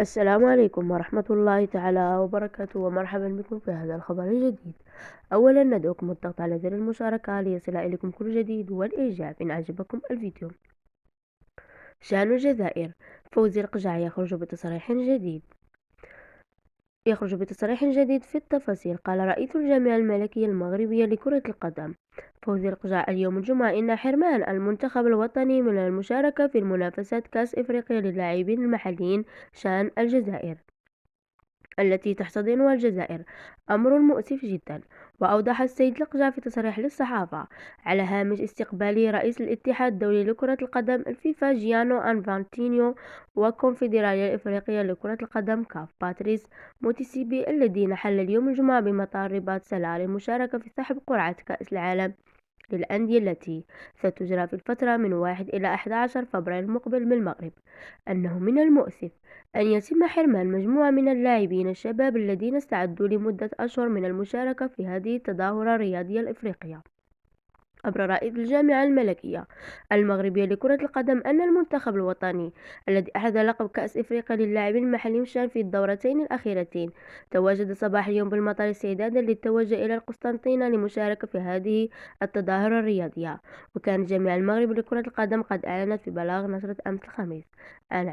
السلام عليكم ورحمة الله تعالى وبركاته، ومرحبا بكم في هذا الخبر الجديد. أولا ندعوكم الضغط على زر المشاركة ليصل إليكم كل جديد، والإعجاب إن أعجبكم الفيديو. شأن الجزائر: فوزي القجع يخرج بتصريح جديد في التفاصيل. قال رئيس الجامعة الملكية المغربية لكرة القدم فوزي القجع اليوم الجمعة إن حرمان المنتخب الوطني من المشاركة في المنافسات كأس إفريقيا للاعبين المحليين شأن الجزائر التي تحتضنها الجزائر أمر مؤسف جدا. وأوضح السيد القجع في تصريح للصحافة على هامش استقبال رئيس الاتحاد الدولي لكرة القدم الفيفا جيانو أنفانتينيو والكونفدرالية الإفريقية لكرة القدم كاف باتريس موتسيبي الذين حل اليوم الجمعة بمطار رباط سلع للمشاركة في سحب قرعة كأس العالم للأندية التي ستجرى في الفترة من 1 إلى 11 فبراير المقبل بالمغرب، أنه من المؤسف أن يتم حرمان مجموعة من اللاعبين الشباب الذين استعدوا لمدة أشهر من المشاركة في هذه التظاهرة الرياضية الإفريقية. أبرر رئيس الجامعة الملكية المغربية لكرة القدم أن المنتخب الوطني الذي أحرز لقب كأس إفريقيا للاعبين المحليين شان في الدورتين الأخيرتين تواجد صباح اليوم بالمطار استعدادا للتوجه إلى القسطنطينة للمشاركة في هذه التظاهرة الرياضية. وكان جامعة المغرب لكرة القدم قد أعلنت في بلاغ نشرت أمس الخميس عن